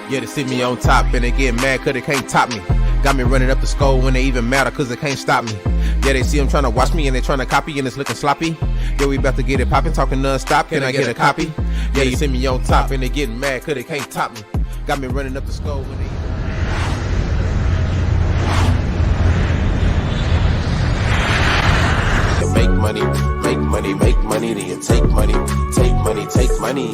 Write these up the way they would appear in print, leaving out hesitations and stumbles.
Yeah, they see me on top and they get mad cause they can't top me. Got me running up the skull when they even matter cause they can't stop me. Yeah, they see them trying to watch me and they trying to copy and it's looking sloppy. Yeah, we about to get it poppin', talking non-stop, can I get a copy? Yeah, you see me on top and they getting mad cause they can't top me. Got me running up the skull when they... Make money, make money, make money, then you take money, take money, take money.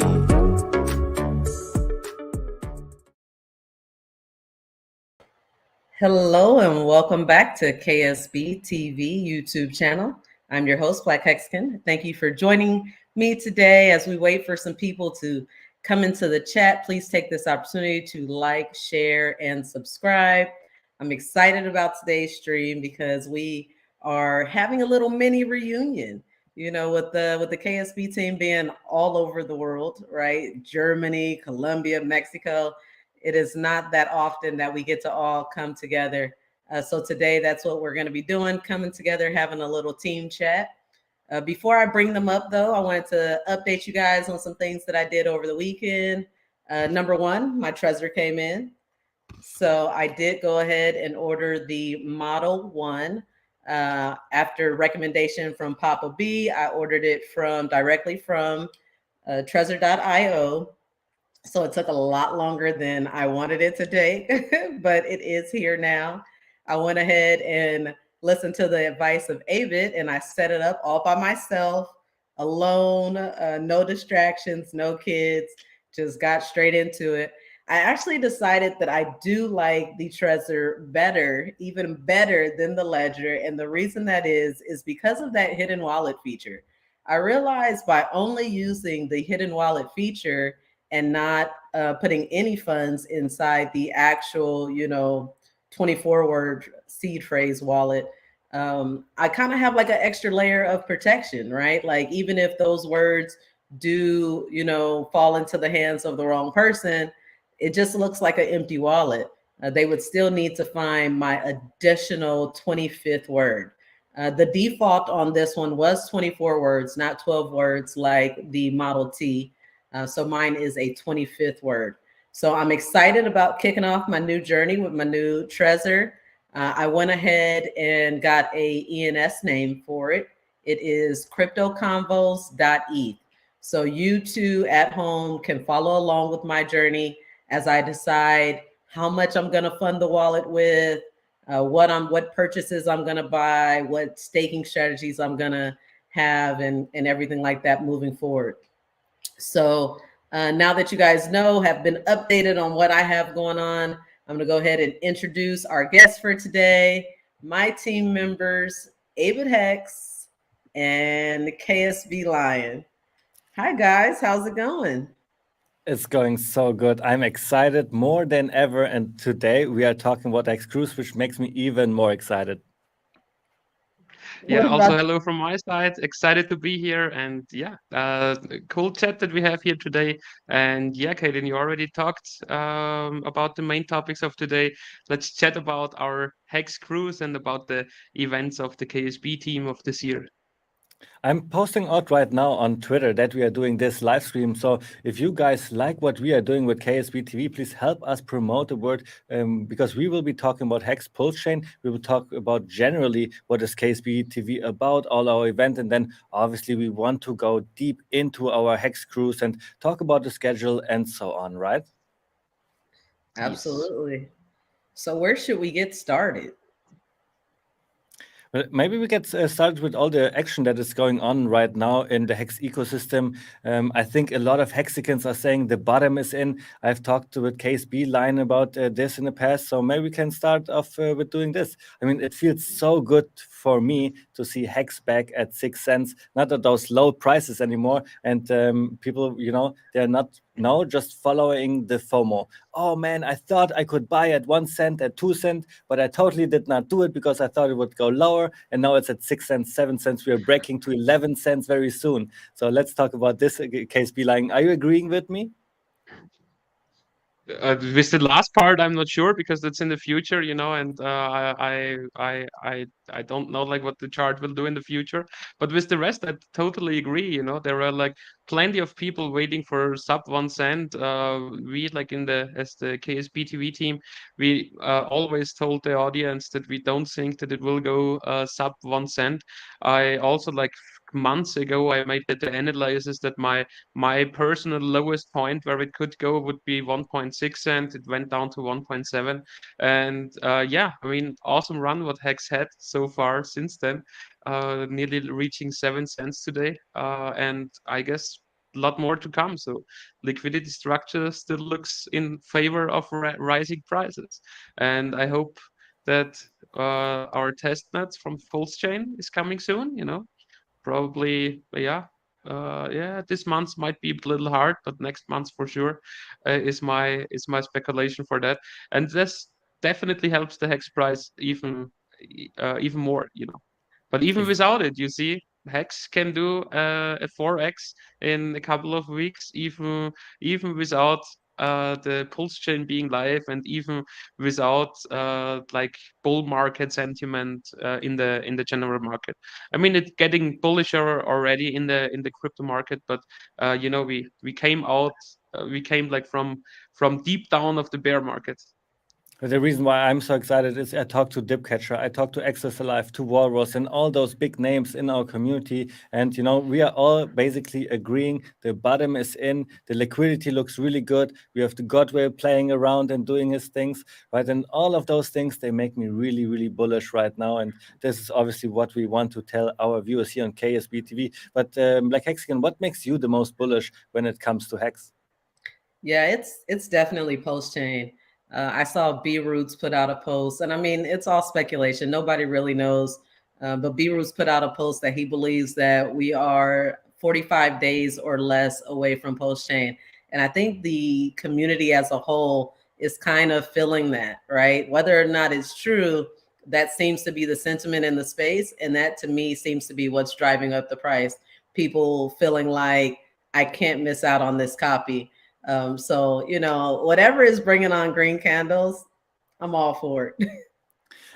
Hello and welcome back to KSB TV YouTube channel. I'm your host, BlaKC HEXican. Thank you for joining me today as we wait for some people to come into the chat. Please take this opportunity to like, share, and subscribe. I'm excited about today's stream because we are having a little mini reunion, you know, with the KSB team being all over the world, right? Germany, Colombia, Mexico. It is not that often that we get to all come together. So today, that's what we're going to be doing, coming together, having a little team chat. Before I bring them up, though, I wanted to update you guys on some things that I did over the weekend. Number one, my Trezor came in. So I did go ahead and order the Model 1. After recommendation from Papa B, I ordered it directly from Trezor.io. So it took a lot longer than I wanted it to take, but it is here now. I went ahead and listened to the advice of Avid and I set it up all by myself, alone, no distractions, no kids, just got straight into it. I actually decided that I do like the Trezor better, even better than the Ledger. And the reason that is because of that hidden wallet feature. I realized by only using the hidden wallet feature and not putting any funds inside the actual, 24-word seed phrase wallet, I kind of have like an extra layer of protection, right? Like even if those words do, fall into the hands of the wrong person, it just looks like an empty wallet. They would still need to find my additional 25th word. The default on this one was 24 words, not 12 words like the Model T. So mine is a 25th word. So I'm excited about kicking off my new journey with my new Trezor. I went ahead and got a ENS name for it. It is cryptoconvos.eth. So you too at home can follow along with my journey as I decide how much I'm going to fund the wallet with, what purchases I'm going to buy, what staking strategies I'm going to have, and everything like that moving forward. So now that you guys have been updated on what I have going on, I'm going to go ahead and introduce our guests for today, my team members, Avid Hex and KSB Lion. Hi, guys. How's it going? It's going so good. I'm excited more than ever. And today we are talking about HEX Cruise, which makes me even more excited. Yeah, also hello from my side. Excited to be here, and yeah, cool chat that we have here today. And yeah, Kaylin, you already talked about the main topics of today. Let's chat about our HEX cruise and about the events of the KSB team of this year. I'm posting out right now on Twitter that we are doing this live stream. So if you guys like what we are doing with KSB TV, please help us promote the word, because we will be talking about HEX Pulse Chain. We will talk about generally what is KSB TV about, all our event. And then obviously we want to go deep into our HEX cruise and talk about the schedule and so on, right? Absolutely. So where should we get started? Well, maybe we get started with all the action that is going on right now in the HEX ecosystem. I think a lot of Hexicans are saying the bottom is in. I've talked with KSB Lion about this in the past, so maybe we can start off with doing this. I mean, it feels so good for me to see HEX back at 6 cents, not at those low prices anymore. And people, they're not now just following the FOMO. Oh man, I thought I could buy at 1 cent, at 2 cents, but I totally did not do it because I thought it would go lower. And now it's at 6 cents, 7 cents. We are breaking to 11 cents very soon. So let's talk about this, KSB Lion. Are you agreeing with me? With the last part, I'm not sure because that's in the future, and I I don't know like what the chart will do in the future. But with the rest, I totally agree. You know, there are like plenty of people waiting for sub 1 cent. We like as the KSB TV team, we always told the audience that we don't think that it will go sub 1 cent. I also like months ago I made the analysis that my personal lowest point where it could go would be 1.6 cent. It went down to 1.7, and yeah, I mean, awesome run what Hex had so far since then, nearly reaching 7 cents today, and I guess a lot more to come. So liquidity structure still looks in favor of rising prices, and I hope that our test nets from Pulse Chain is coming soon. You know, probably, yeah. Yeah, this month might be a little hard, but next month for sure is my speculation for that, and this definitely helps the hex price even more, you know. But even without it, you see, Hex can do a 4x in a couple of weeks, even without the pulse chain being live, and even without like bull market sentiment in the general market. I mean, it's getting bullisher already in the crypto market, but you know, we came out, we came like from deep down of the bear market. The reason why I'm so excited is I talked to Dipcatcher, I talked to Access Alive, to Walrus, and all those big names in our community. And, you know, we are all basically agreeing the bottom is in, the liquidity looks really good. We have the Godwell playing around and doing his things, right? And all of those things, they make me really, really bullish right now. And this is obviously what we want to tell our viewers here on KSB TV. But like HEXican, what makes you the most bullish when it comes to Hex? Yeah, it's definitely post-chain. I saw B Roots put out a post, and I mean, it's all speculation. Nobody really knows. But B Roots put out a post that he believes that we are 45 days or less away from post-chain. And I think the community as a whole is kind of feeling that, right? Whether or not it's true, that seems to be the sentiment in the space. And that to me seems to be what's driving up the price. People feeling like I can't miss out on this copy. So, you know, whatever is bringing on green candles, I'm all for it.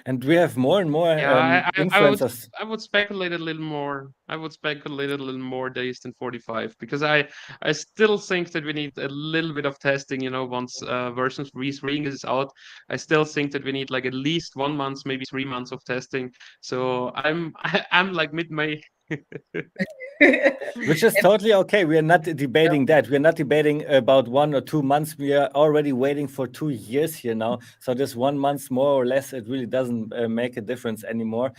And we have more and more influencers. I would speculate a little more. I would speculate a little more days than 45, because I still think that we need a little bit of testing. You know, once version 3 is out, I still think that we need like at least 1 month, maybe 3 months of testing. So I'm like mid-May. Which is totally okay. We are not debating that. We are not debating about 1 or 2 months. We are already waiting for 2 years here now. So this 1 month more or less, it really doesn't make a difference anymore.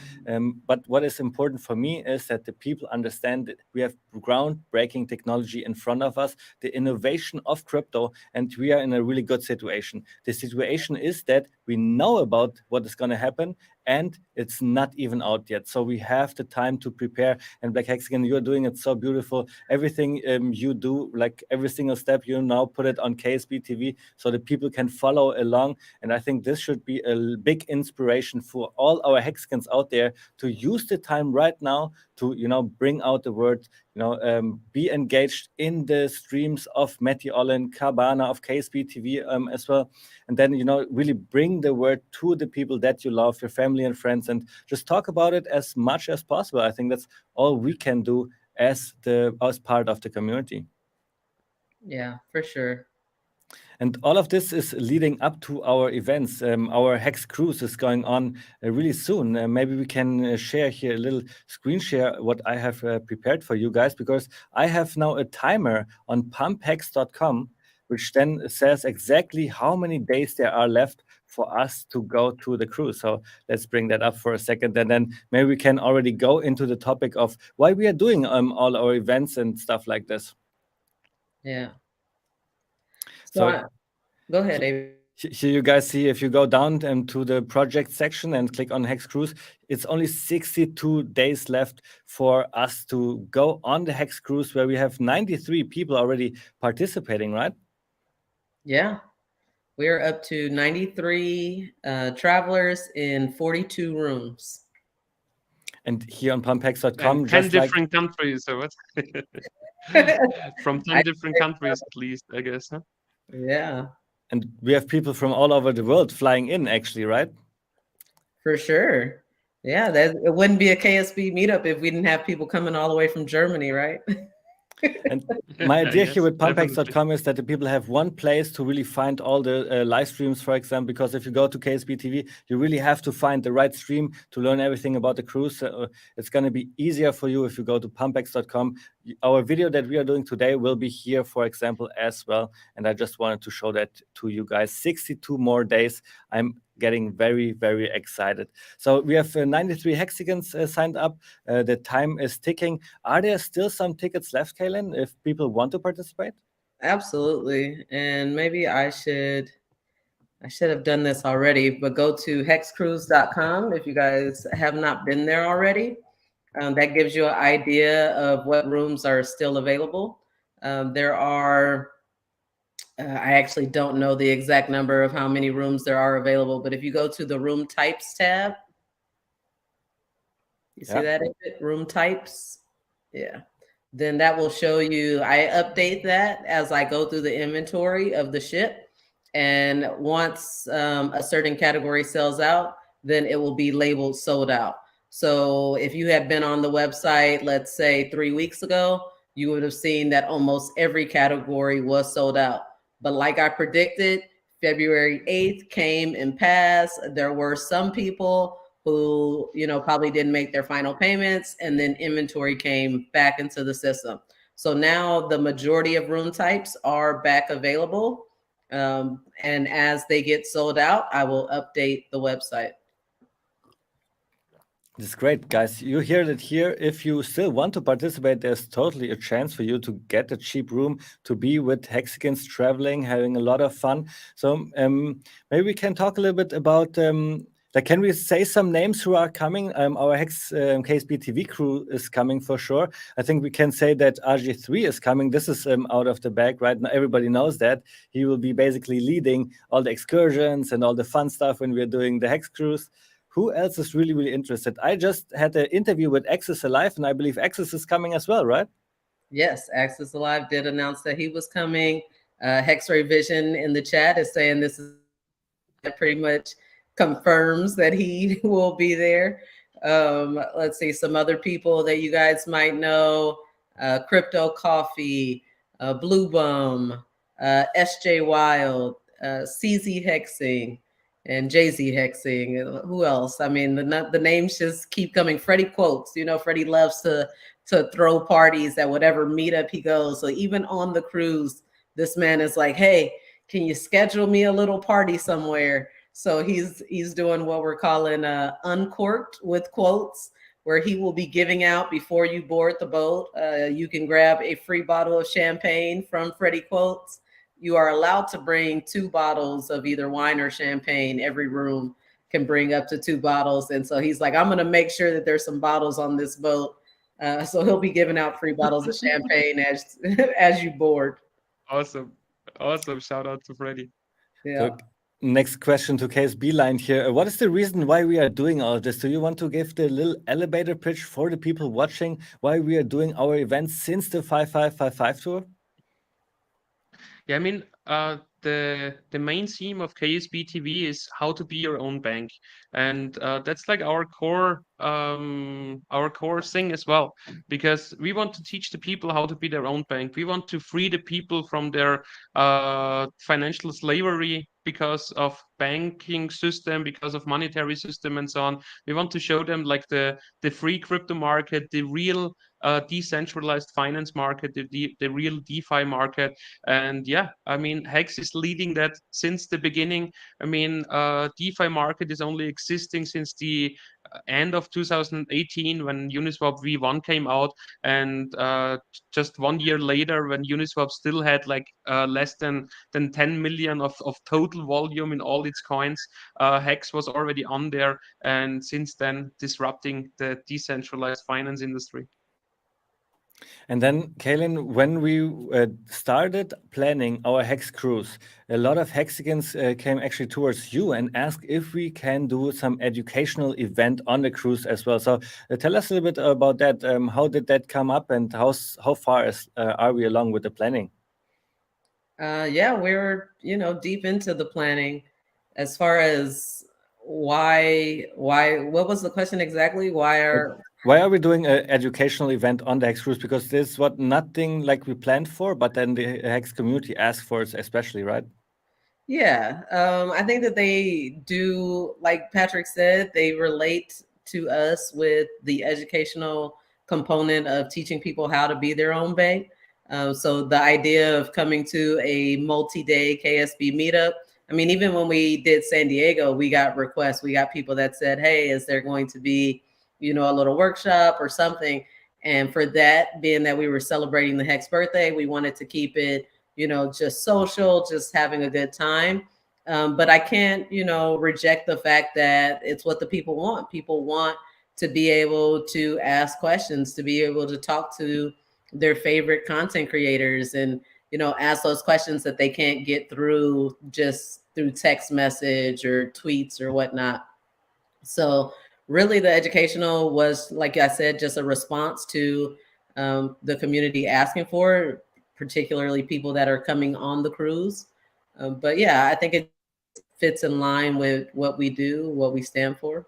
But what is important for me is that the people understand that we have groundbreaking technology in front of us, the innovation of crypto, and we are in a really good situation. The situation is that we know about what is going to happen, and it's not even out yet. So we have the time to prepare. And Black HEXican, you're doing it so beautiful. Everything you do, like every single step, you now put it on KSB TV so that people can follow along. And I think this should be a big inspiration for all our Hexicans out there to use the time right now to, you know, bring out the word, you know, be engaged in the streams of Matty Olin, Cabana, of KSB TV as well. And then, you know, really bring the word to the people that you love, your family and friends, and just talk about it as much as possible. I think that's all we can do as part of the community. Yeah, for sure. And all of this is leading up to our events. Our Hex Cruise is going on really soon. Maybe we can share here a little screen share what I have prepared for you guys, because I have now a timer on pumphex.com, which then says exactly how many days there are left for us to go to the cruise. So let's bring that up for a second, and then maybe we can already go into the topic of why we are doing all our events and stuff like this. Yeah. So go ahead, David. Here you guys see, if you go down to the project section and click on Hex Cruise, it's only 62 days left for us to go on the Hex Cruise, where we have 93 people already participating, right? Yeah. We're up to 93 travelers in 42 rooms. And here on pumphex.com, 10 different countries. So what? From 10 different countries at least, I guess. Huh? Yeah. And we have people from all over the world flying in, actually, right? For sure. Yeah, it wouldn't be a KSB meetup if we didn't have people coming all the way from Germany, right? And my idea Yes, here with definitely. pumpx.com is that the people have one place to really find all the live streams, for example, because if you go to KSB TV, you really have to find the right stream to learn everything about the cruise. It's going to be easier for you if you go to pumpx.com. Our video that we are doing today will be here, for example, as well. And I just wanted to show that to you guys. 62 more days. I'm getting very, very excited. So we have 93 Hexicans signed up. The time is ticking. Are there still some tickets left, Kaylin, if people want to participate? Absolutely. And maybe I should have done this already, but go to hexcruise.com if you guys have not been there already. That gives you an idea of what rooms are still available. There are, I actually don't know the exact number of how many rooms there are available, but if you go to the room types tab, you see that? Room types? Yeah. Then that will show you, I update that as I go through the inventory of the ship. And once a certain category sells out, then it will be labeled sold out. So if you had been on the website, let's say 3 weeks ago, you would have seen that almost every category was sold out. But like I predicted, February 8th came and passed. There were some people who, probably didn't make their final payments, and then inventory came back into the system. So now the majority of room types are back available. And as they get sold out, I will update the website. That's great, guys. You hear it here. If you still want to participate, there's totally a chance for you to get a cheap room, to be with Hexicans traveling, having a lot of fun. So maybe we can talk a little bit about, can we say some names who are coming? Our HEX KSB TV crew is coming for sure. I think we can say that RG3 is coming. This is out of the bag right now. Everybody knows that. He will be basically leading all the excursions and all the fun stuff when we're doing the HEX cruise. Who else is really, really interested? I just had an interview with Access Alive, and I believe Access is coming as well, right? Yes, Access Alive did announce that he was coming. Hexray Vision in the chat is saying this is pretty much confirms that he will be there. Let's see, some other people that you guys might know, Crypto Coffee, Blue Bum, SJ Wild, CZ Hexing, and Jay-Z Hexing. Who else? I mean, the names just keep coming. Freddie Quotes, Freddie loves to throw parties at whatever meetup he goes. So even on the cruise, this man is like, hey, can you schedule me a little party somewhere? So he's doing what we're calling Uncorked with Quotes, where he will be giving out before you board the boat. You can grab a free bottle of champagne from Freddie Quotes. You are allowed to bring 2 bottles of either wine or champagne. Every room can bring up to 2 bottles. And so he's like, I'm going to make sure that there's some bottles on this boat. So he'll be giving out free bottles of champagne as you board. Awesome. Shout out to Freddie. Yeah. So, next question to KSB Lion here. What is the reason why we are doing all this? Do you want to give the little elevator pitch for the people watching why we are doing our events since the 5555 tour? Yeah, I mean, the main theme of KSB TV is how to be your own bank, and that's like our core thing as well, because we want to teach the people how to be their own bank. We want to free the people from their financial slavery because of banking system, because of monetary system, and so on. We want to show them like the free crypto market, the real decentralized finance market, the real DeFi market. And yeah, I mean, HEX is leading that since the beginning. I mean, DeFi market is only existing since the end of 2018 when Uniswap V1 came out, and just 1 year later when Uniswap still had like less than 10 million of total volume in all its coins, HEX was already on there, and since then disrupting the decentralized finance industry. And then, Kaylin, when we started planning our HEX cruise, a lot of Hexicans came actually towards you and asked if we can do some educational event on the cruise as well. So tell us a little bit about that. How did that come up, and how far are we along with the planning? Yeah, we're deep into the planning. As far as what was the question exactly? Why are we doing an educational event on the HEX cruise? Because this is what nothing like we planned for, but then the HEX community asked for it especially, right? Yeah, I think that they do, like Patrick said, they relate to us with the educational component of teaching people how to be their own bank. So the idea of coming to a multi-day KSB meetup, I mean, even when we did San Diego, we got requests. We got people that said, hey, is there going to be, a little workshop or something? And for that, being that we were celebrating the HEX birthday, we wanted to keep it just social, just having a good time. But I can't, reject the fact that it's what the people want. People want to be able to ask questions, to be able to talk to their favorite content creators and, ask those questions that they can't get through just through text message or tweets or whatnot. So really the educational was, like I said, just a response to the community asking for it, particularly people that are coming on the cruise. But yeah, I think it fits in line with what we do, what we stand for.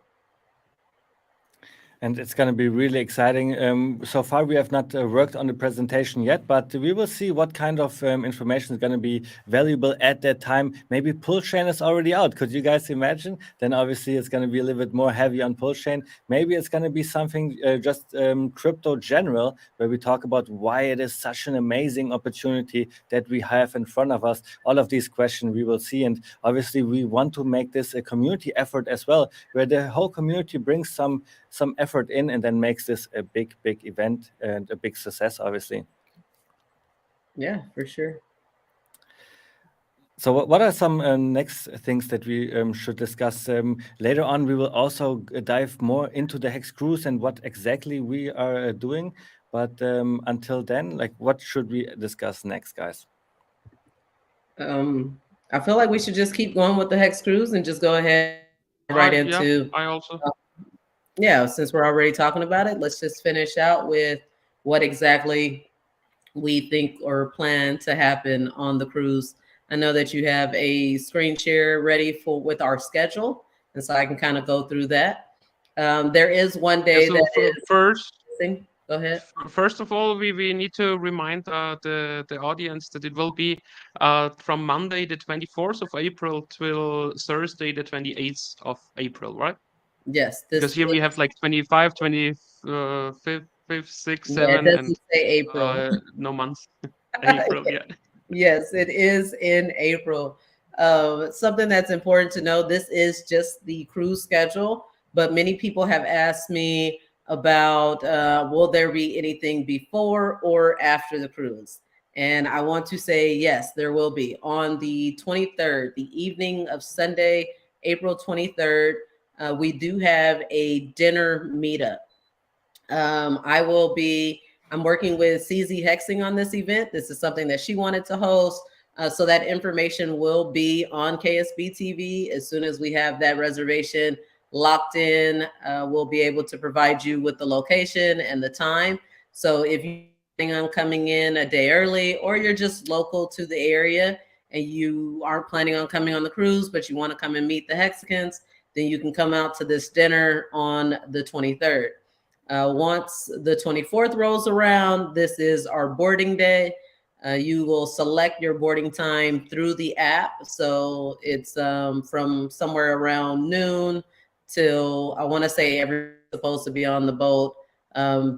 And it's going to be really exciting. So far, we have not worked on the presentation yet, but we will see what kind of information is going to be valuable at that time. Maybe pull chain is already out. Could you guys imagine? Then obviously it's going to be a little bit more heavy on pull chain. Maybe it's going to be something just crypto general, where we talk about why it is such an amazing opportunity that we have in front of us. All of these questions we will see. And obviously we want to make this a community effort as well, where the whole community brings some effort in and then makes this a big event and a big success, obviously. Yeah, for sure. So what are some next things that we should discuss? Later on, we will also dive more into the HEX cruise and what exactly we are doing. But until then, like, what should we discuss next, guys? I feel like we should just keep going with the HEX cruise and just go ahead right into. Yeah, I also. Yeah, since we're already talking about it, let's just finish out with what exactly we think or plan to happen on the cruise. I know that you have a screen share ready with our schedule, and so I can kind of go through that. There is one day first. Go ahead. First of all, we need to remind the audience that it will be from Monday the 24th of April till Thursday the 28th of April, right? Yes. Because here we have like 25, 25th, 6th, 7th, it doesn't say April. No months. April, yeah. Yes, it is in April. Something that's important to know, this is just the cruise schedule, but many people have asked me about will there be anything before or after the cruise? And I want to say yes, there will be. On the 23rd, the evening of Sunday, April 23rd, we do have a dinner meetup. I'm working with CZ HEXing on this event. This is something that she wanted to host. So that information will be on KSB TV. As soon as we have that reservation locked in, we'll be able to provide you with the location and the time. So if you're planning on coming in a day early, or you're just local to the area and you aren't planning on coming on the cruise, but you want to come and meet the Hexicans, then you can come out to this dinner on the 23rd. Once the 24th rolls around, this is our boarding day. You will select your boarding time through the app. So it's from somewhere around noon till, I want to say, everyone's supposed to be on the boat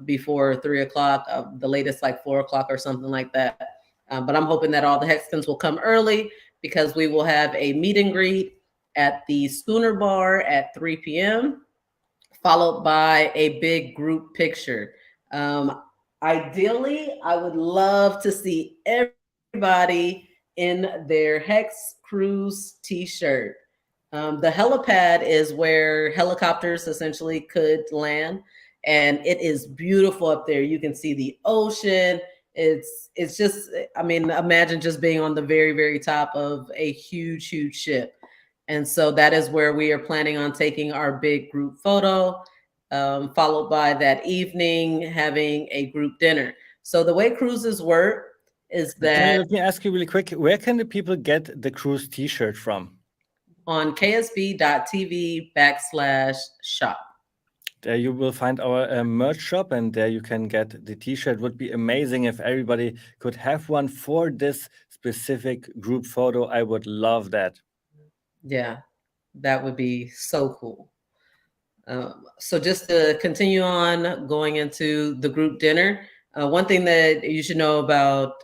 before 3 o'clock, the latest like 4 o'clock or something like that. But I'm hoping that all the Hexicans will come early, because we will have a meet and greet at the Schooner Bar at 3 p.m., followed by a big group picture. Ideally, I would love to see everybody in their HEX Cruise t-shirt. The helipad is where helicopters essentially could land, and it is beautiful up there. You can see the ocean. It's just, I mean, imagine just being on the very, very top of a huge, huge ship. And so that is where we are planning on taking our big group photo, followed by that evening having a group dinner. So the way cruises work is that... Let me ask you really quick, where can the people get the cruise t-shirt from? on ksb.tv/shop. There you will find our merch shop, and there you can get the t-shirt. Would be amazing if everybody could have one for this specific group photo. I would love that. Yeah, that would be so cool. So just to continue on going into the group dinner, one thing that you should know about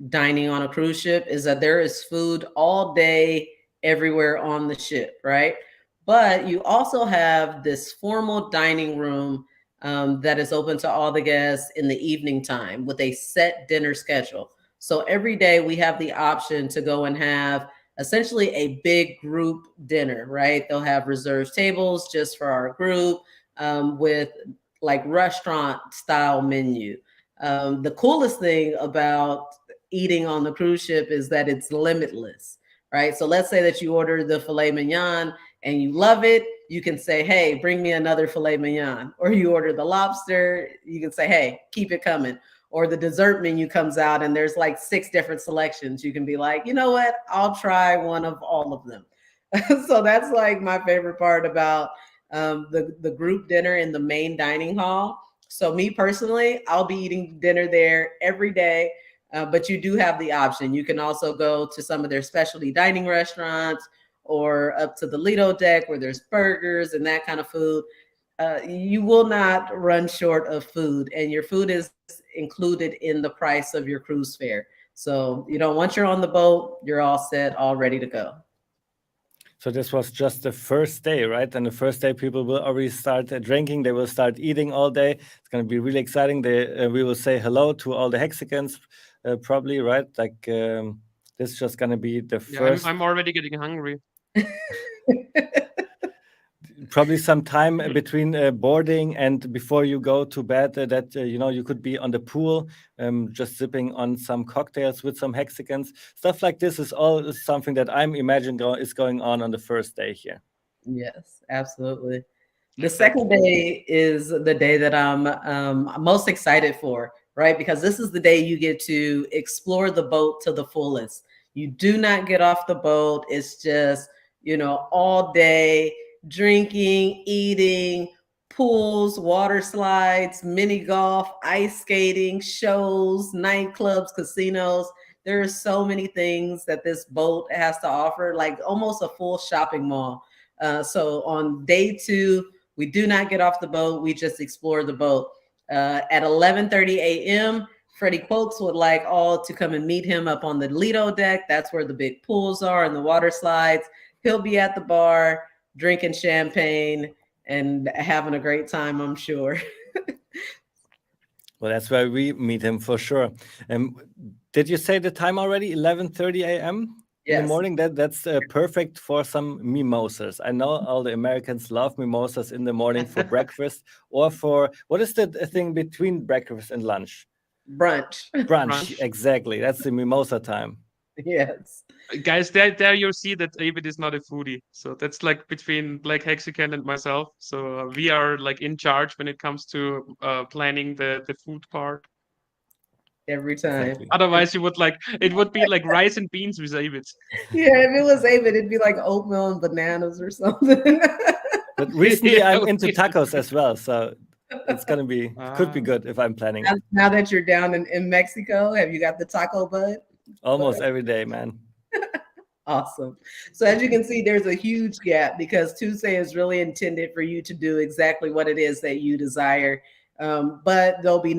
dining on a cruise ship is that there is food all day, everywhere on the ship, right? But you also have this formal dining room that is open to all the guests in the evening time with a set dinner schedule. So every day we have the option to go and have essentially a big group dinner, right? They'll have reserved tables just for our group with like restaurant style menu. The coolest thing about eating on the cruise ship is that it's limitless, right? So let's say that you order the filet mignon and you love it. You can say, hey, bring me another filet mignon. Or you order the lobster, you can say, hey, keep it coming. Or the dessert menu comes out and there's like 6 different selections. You can be like, you know what? I'll try one of all of them. So that's like my favorite part about the group dinner in the main dining hall. So me personally, I'll be eating dinner there every day. But you do have the option. You can also go to some of their specialty dining restaurants or up to the Lido deck where there's burgers and that kind of food. You will not run short of food, and your food is included in the price of your cruise fare. So, once you're on the boat, you're all set, all ready to go. So this was just the first day, right? And the first day, people will already start drinking. They will start eating all day. It's going to be really exciting. We will say hello to all the Hexicans, probably, right? Like this is just going to be the first. I'm already getting hungry. Probably some time between boarding and before you go to bed that you could be on the pool just sipping on some cocktails with some Hexicans. Stuff like this is all something that I'm imagining is going on the first day here. Yes, absolutely. The second day is the day that I'm most excited for, right? Because this is the day you get to explore the boat to the fullest. You do not get off the boat. It's just, all day drinking, eating, pools, water slides, mini golf, ice skating, shows, nightclubs, casinos. There are so many things that this boat has to offer, like almost a full shopping mall. So on day 2, we do not get off the boat. We just explore the boat. At 11:30 a.m., Freddie Quotes would like all to come and meet him up on the Lido deck. That's where the big pools are and the water slides. He'll be at the bar drinking champagne and having a great time, I'm sure. Well, that's where we meet him for sure. Did you say the time already? 11:30 a.m. Yes. In the morning? That's perfect for some mimosas. I know all the Americans love mimosas in the morning for breakfast or for, what is the thing between breakfast and lunch? Brunch. Brunch, exactly. That's the mimosa time. Yes. Guys, there you see that David is not a foodie. So that's like between Black HEXican and myself. So we are like in charge when it comes to planning the food part. Every time. Exactly. Otherwise, it would be like rice and beans with David. Yeah, if it was David, it'd be like oatmeal and bananas or something. But recently Yeah, I'm into okay. tacos as well. So it's going to be, could be good if I'm planning. Now that you're down in Mexico, have you got the taco bud? Almost every day, man. Awesome. So as you can see, there's a huge gap because Tuesday is really intended for you to do exactly what it is that you desire. But there'll be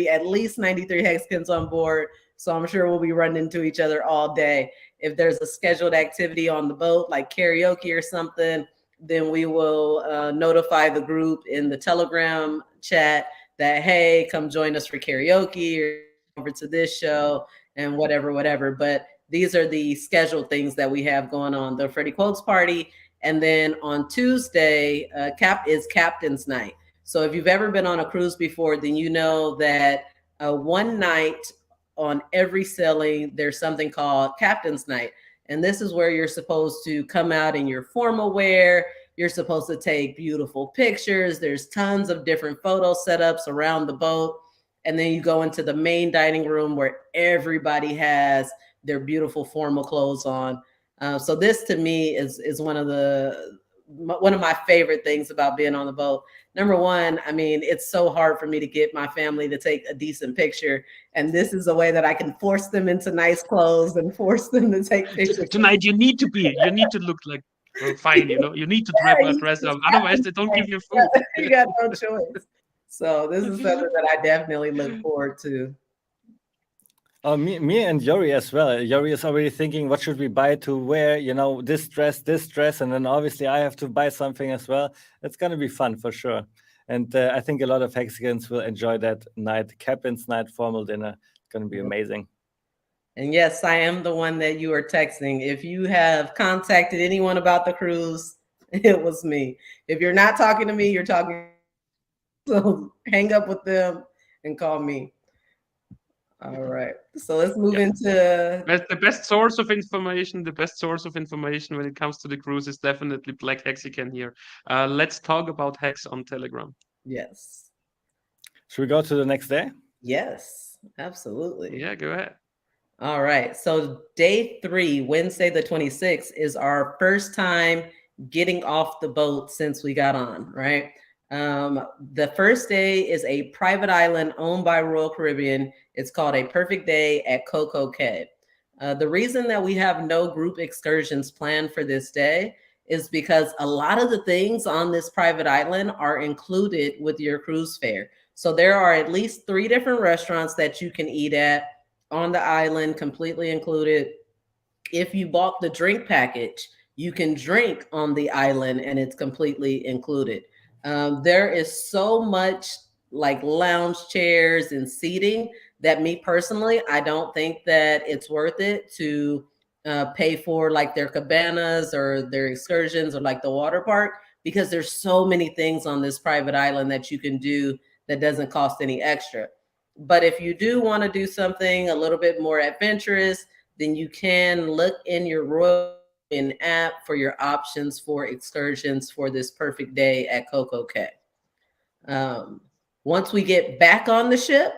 at least 93 Hexicans on board. So I'm sure we'll be running into each other all day. If there's a scheduled activity on the boat, like karaoke or something, then we will notify the group in the Telegram chat that, hey, come join us for karaoke or over to this show and whatever. But these are the scheduled things that we have going on. The Freddie Quotes party. And then on Tuesday, is Captain's Night. So if you've ever been on a cruise before, then you know that one night on every sailing, there's something called Captain's Night. And this is where you're supposed to come out in your formal wear. You're supposed to take beautiful pictures. There's tons of different photo setups around the boat. And then you go into the main dining room where everybody has their beautiful formal clothes on. So this to me is one of my favorite things about being on the boat. Number one, I mean, it's so hard for me to get my family to take a decent picture. And this is a way that I can force them into nice clothes and force them to take pictures. Tonight you need to look like fine, you know, you need to dress up. Otherwise they don't give you food. You got no choice. So this is something that I definitely look forward to. Me and Yori as well. Yori is already thinking, what should we buy to wear? You know, this dress, and then obviously I have to buy something as well. It's going to be fun for sure. And I think a lot of Hexicans will enjoy that night, captain's night, formal dinner. It's going to be amazing. And yes, I am the one that you are texting. If you have contacted anyone about the cruise, it was me. If you're not talking to me, you're talking. So hang up with them and call me. All right. So let's move into the best source of information. The best source of information when it comes to the cruise is definitely BlaKC HEXican here. Let's talk about Hex on Telegram. Yes. Should we go to the next day? Yes, absolutely. Yeah, go ahead. All right. So day 3, Wednesday the 26th, is our first time getting off the boat since we got on, right? The first day is a private island owned by Royal Caribbean. It's called A Perfect Day at Coco Cay. The reason that we have no group excursions planned for this day is because a lot of the things on this private island are included with your cruise fare. So there are at least 3 different restaurants that you can eat at on the island, completely included. If you bought the drink package, you can drink on the island and it's completely included. There is so much like lounge chairs and seating that me personally, I don't think that it's worth it to pay for like their cabanas or their excursions or like the water park, because there's so many things on this private island that you can do that doesn't cost any extra. But if you do want to do something a little bit more adventurous, then you can look in your Royal app for your options for excursions for this perfect day at Coco Cay. Once we get back on the ship,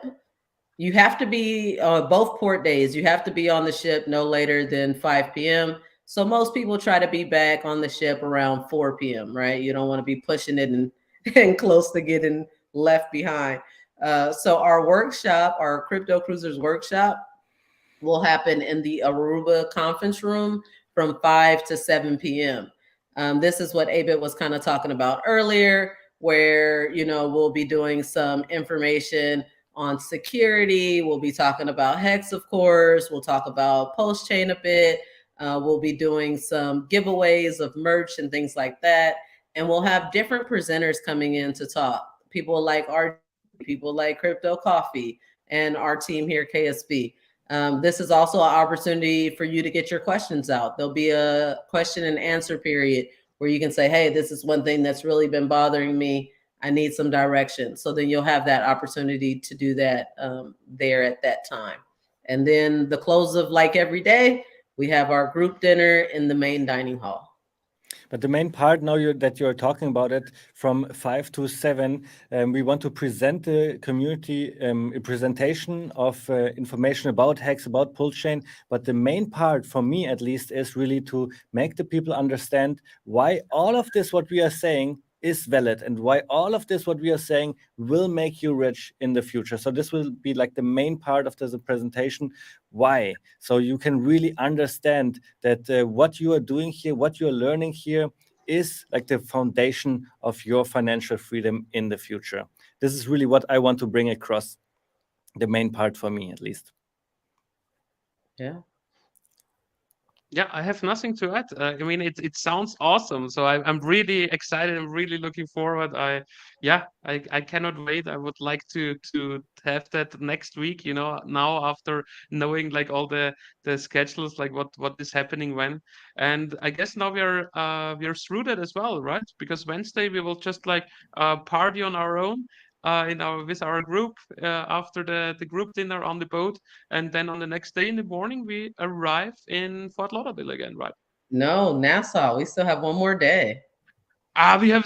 you have to be both port days. You have to be on the ship no later than 5 p.m. So most people try to be back on the ship around 4 p.m., right? You don't want to be pushing it and close to getting left behind. So our workshop, our Crypto Cruisers workshop, will happen in the Aruba conference room from 5 to 7 p.m. This is what Abit was kind of talking about earlier, where, you know, we'll be doing some information on security. We'll be talking about Hex, of course. We'll talk about post-chain a bit. We'll be doing some giveaways of merch and things like that. And we'll have different presenters coming in to talk. People like people like Crypto Coffee and our team here, KSB. This is also an opportunity for you to get your questions out. There'll be a question and answer period where you can say, hey, this is one thing that's really been bothering me. I need some direction. So then you'll have that opportunity to do that there at that time. And then the close of like every day, we have our group dinner in the main dining hall. But the main part now that you're talking about it, from 5 to 7, we want to present the community a presentation of information about Hex, about Pulsechain. But the main part, for me at least, is really to make the people understand why all of this, what we are saying, is valid, and why all of this, what we are saying, will make you rich in the future. So this will be like the main part of the presentation. Why? So you can really understand that what you are doing here, what you're learning here, is like the foundation of your financial freedom in the future. This is really what I want to bring across, the main part for me, at least. Yeah, I have nothing to add. I mean, it sounds awesome. So I'm really excited. I'm really looking forward. I cannot wait. I would like to have that next week. You know, now after knowing like all the schedules, like what is happening when, and I guess now we are through that as well, right? Because Wednesday we will just like party on our own. With our group after the group dinner on the boat, and then on the next day in the morning we arrive in Fort Lauderdale again, right? No, Nassau. We still have one more day. We have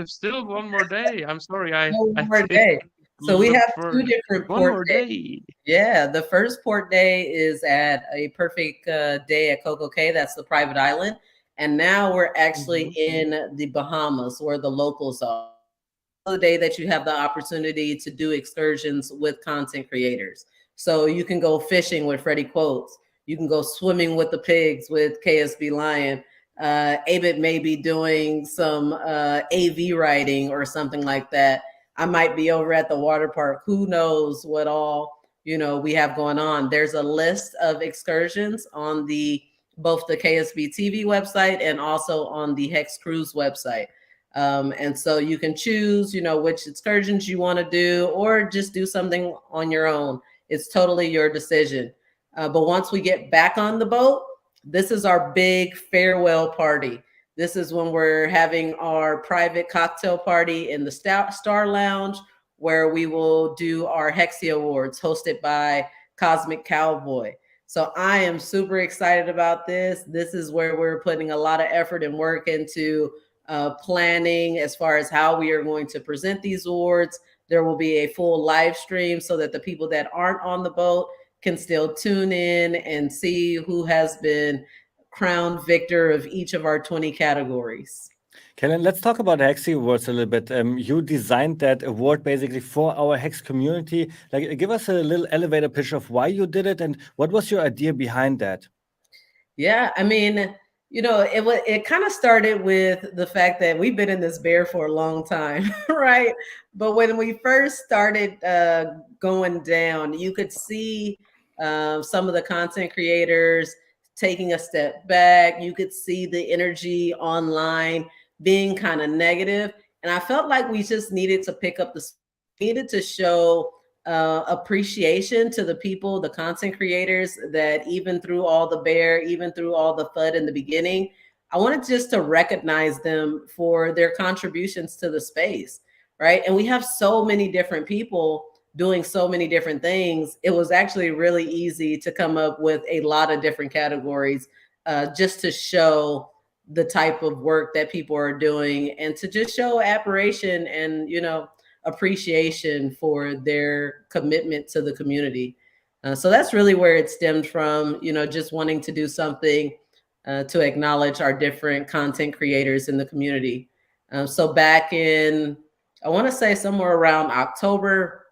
still one more day. I'm sorry, one more day. So we have For 2 different one port more days. day. Yeah, the first port day is at a perfect day at Coco Cay. That's the private island. And now we're actually in the Bahamas where the locals are. The day that you have the opportunity to do excursions with content creators. So you can go fishing with Freddie Quotes. You can go swimming with the pigs with KSB Lion. Abit may be doing some AV writing or something like that. I might be over at the water park. Who knows what all we have going on. There's a list of excursions on both the KSB TV website and also on the HEX Cruise website. And so you can choose, which excursions you want to do, or just do something on your own. It's totally your decision. But once we get back on the boat, this is our big farewell party. This is when we're having our private cocktail party in the Star Lounge, where we will do our HEXy Awards hosted by Cosmic Cowboy. So I am super excited about this. This is where we're putting a lot of effort and work into planning as far as how we are going to present these awards. There will be a full live stream so that the people that aren't on the boat can still tune in and see who has been crowned victor of each of our 20 categories. Kellen, let's talk about HEXy Awards a little bit. You designed that award basically for our HEX community. Like, give us a little elevator pitch of why you did it and what was your idea behind that? Yeah, I mean, it kind of started with the fact that we've been in this bear for a long time, right? But when we first started going down, you could see some of the content creators taking a step back. You could see the energy online being kind of negative. And I felt like we just needed to pick up needed to show appreciation to the people, the content creators, that even through all the bear, even through all the FUD in the beginning, I wanted just to recognize them for their contributions to the space, right? And we have so many different people doing so many different things. It was actually really easy to come up with a lot of different categories just to show the type of work that people are doing and to just show admiration and, appreciation for their commitment to the community. So that's really where it stemmed from, just wanting to do something to acknowledge our different content creators in the community. So back in, I want to say somewhere around October,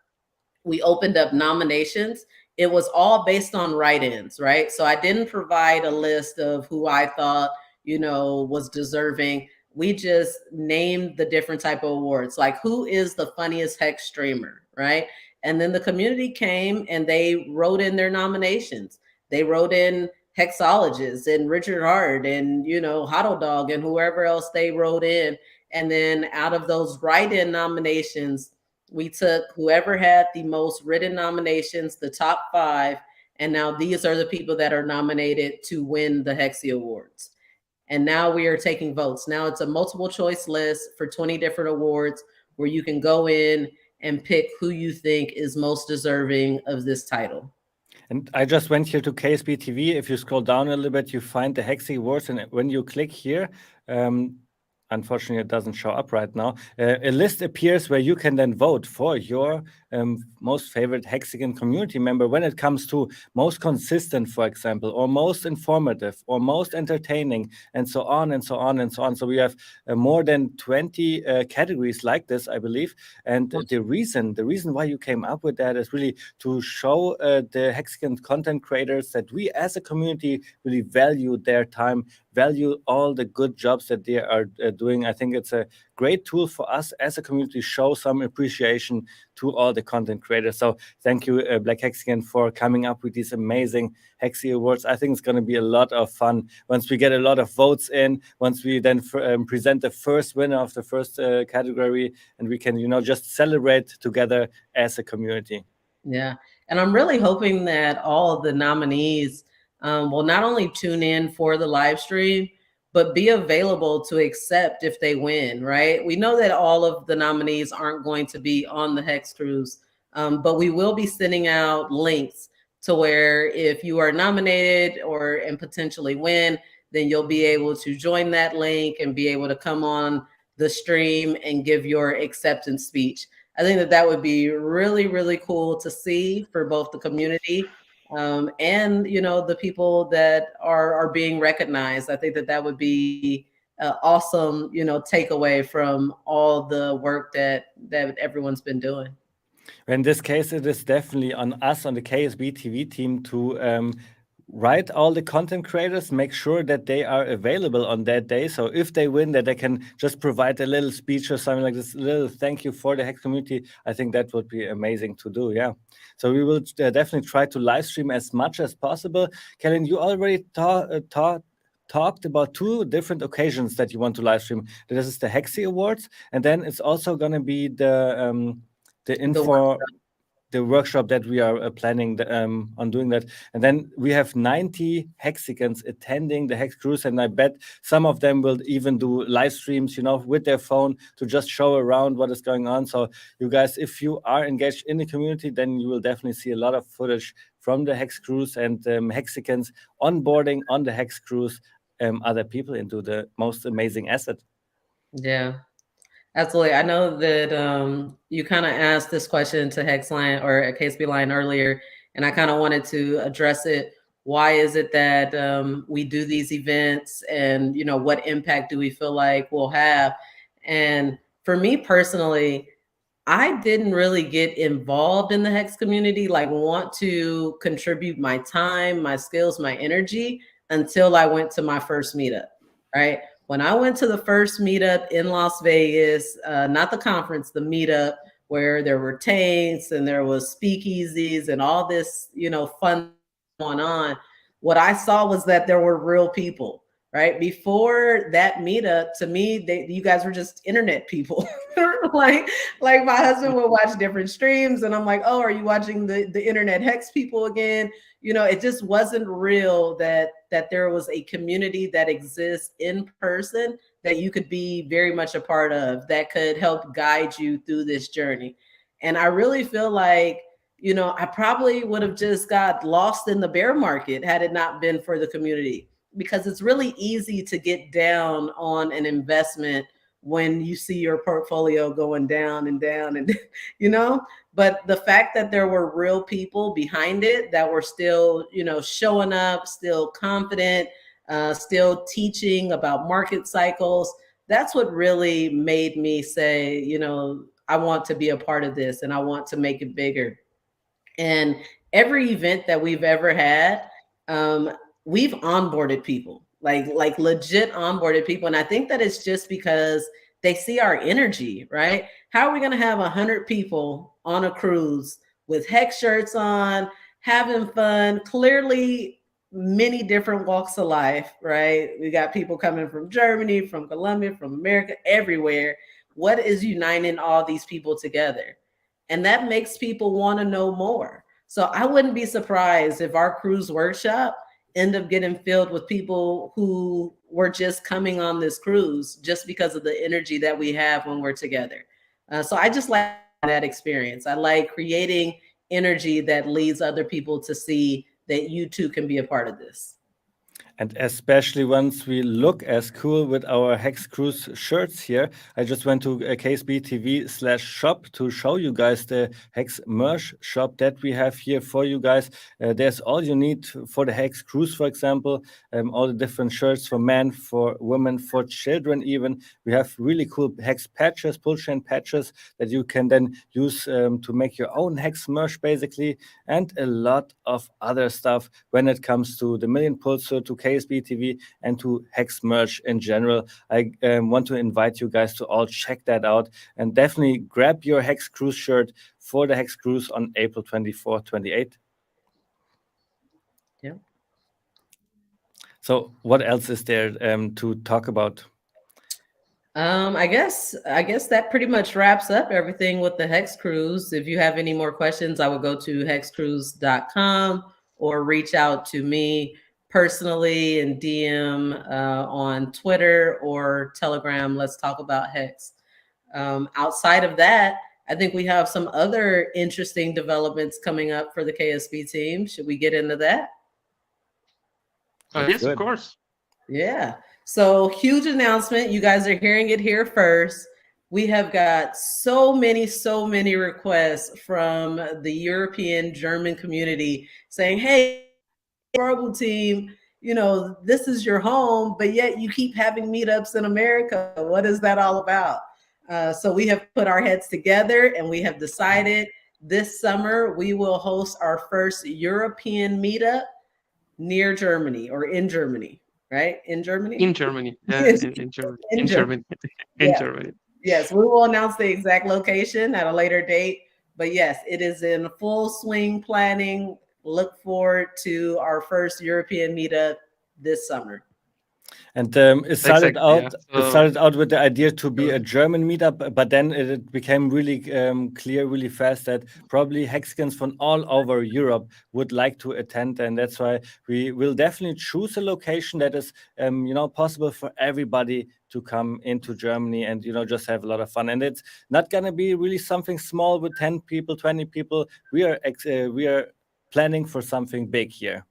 we opened up nominations. It was all based on write-ins, right? So I didn't provide a list of who I thought, was deserving. We just named the different type of awards, like who is the funniest HEX streamer, right? And then the community came and they wrote in their nominations. They wrote in Hexologists and Richard Hart and, Huddle Dog and whoever else they wrote in. And then out of those write-in nominations, we took whoever had the most written nominations, the top 5, and now these are the people that are nominated to win the HEXy Awards. And now we are taking votes. Now it's a multiple choice list for 20 different awards where you can go in and pick who you think is most deserving of this title. And I just went here to KSB TV. If you scroll down a little bit, you find the HEXy Awards. And when you click here, unfortunately, it doesn't show up right now. A list appears where you can then vote for your most favorite HEXican community member when it comes to most consistent, for example, or most informative, or most entertaining, and so on and so on and so on. So we have more than 20 categories like this, I believe. And the reason why you came up with that is really to show the HEXican content creators that we as a community really value their time, value all the good jobs that they are doing. I think it's a great tool for us as a community to show some appreciation to all the content creators. So thank you, BlaKC HEXican, for coming up with these amazing HEXy Awards. I think it's going to be a lot of fun once we get a lot of votes in, once we then present the first winner of the first category, and we can, just celebrate together as a community. Yeah, and I'm really hoping that all of the nominees will not only tune in for the live stream, but be available to accept if they win, right? We know that all of the nominees aren't going to be on the HEX Cruise, but we will be sending out links to where if you are nominated and potentially win, then you'll be able to join that link and be able to come on the stream and give your acceptance speech. I think that that would be really, really cool to see for both the community and, you know, the people that are being recognized. I think that that would be awesome, you know, takeaway from all the work that everyone's been doing. In this case, it is definitely on us, on the KSB TV team, to write all the content creators, make sure that they are available on that day. So if they win, that they can just provide a little speech or something like this, a little thank you for the Hex community. I think that would be amazing to do. Yeah. So we will definitely try to live stream as much as possible. Kellen, you already talked about 2 different occasions that you want to live stream. This is the HEXy Awards, and then it's also going to be the workshop that we are planning on doing that. And then we have 90 Hexicans attending the Hex Cruise, and I bet some of them will even do live streams, you know, with their phone to just show around what is going on. So you guys, if you are engaged in the community, then you will definitely see a lot of footage from the Hex Cruise and Hexicans onboarding on the Hex Cruise other people into the most amazing asset. Yeah. Absolutely. I know that you kind of asked this question to HEX Lion or at KSB Lion earlier, and I kind of wanted to address it. Why is it that we do these events, and you know, what impact do we feel like we'll have? And for me personally, I didn't really get involved in the HEX community, like want to contribute my time, my skills, my energy until I went to my first meetup, right? When I went to the first meetup in Las Vegas, not the conference, the meetup, where there were tanks and there was speakeasies and all this, you know, fun going on, what I saw was that there were real people, right? Before that meetup, to me, you guys were just internet people. like my husband would watch different streams and I'm like, oh, are you watching the internet Hex people again? You know, it just wasn't real that there was a community that exists in person that you could be very much a part of, that could help guide you through this journey. And I really feel like, you know, I probably would have just got lost in the bear market had it not been for the community, because it's really easy to get down on an investment when you see your portfolio going down and down and, you know, but the fact that there were real people behind it that were still, you know, showing up, still confident, still teaching about market cycles, that's what really made me say, you know, I want to be a part of this and I want to make it bigger. And every event that we've ever had, we've onboarded people, like legit onboarded people. And I think that it's just because they see our energy, right? How are we going to have 100 people on a cruise with Hex shirts on, having fun, clearly many different walks of life, right? We got people coming from Germany, from Colombia, from America, everywhere. What is uniting all these people together? And that makes people want to know more. So I wouldn't be surprised if our cruise workshop end up getting filled with people who were just coming on this cruise just because of the energy that we have when we're together. So I just like that experience. I like creating energy that leads other people to see that you too can be a part of this. And especially once we look as cool with our Hex Cruise shirts here, I just went to KSB TV/shop to show you guys the Hex merch shop that we have here for you guys. There's all you need for the Hex Cruise, for example, all the different shirts for men, for women, for children even. We have really cool Hex patches, pull chain patches that you can then use to make your own Hex merch basically, and a lot of other stuff when it comes to the Million Pulsar, to KSB TV, and to Hex merch in general. I want to invite you guys to all check that out and definitely grab your Hex Cruise shirt for the Hex Cruise on April 24th, 28th. Yeah. So what else is there to talk about? I guess that pretty much wraps up everything with the Hex Cruise. If you have any more questions, I would go to hexcruise.com or reach out to me personally and DM on Twitter or Telegram. Let's talk about Hex. Outside of that, I think we have some other interesting developments coming up for the KSB team. Should we get into that? Yes, of course. Yeah. So huge announcement. You guys are hearing it here first. we have got so many requests from the European German community saying, hey, Marble team, you know, this is your home, but yet you keep having meetups in America. What is that all about? So we have put our heads together and we have decided this summer we will host our first European meetup near Germany or in Germany, right? In Germany? In Germany. Yeah, in Germany. In Germany. In Yeah. Germany. Yes, we will announce the exact location at a later date. But yes, it is in full swing planning. Look forward to our first European meetup this summer. And it started out. Yeah. It started out with the idea to be a German meetup, but then it became really clear, really fast that probably Hexicans from all over Europe would like to attend, and that's why we will definitely choose a location that is, possible for everybody to come into Germany and just have a lot of fun. And it's not gonna be really something small with 10 people, 20 people. We are planning for something big here.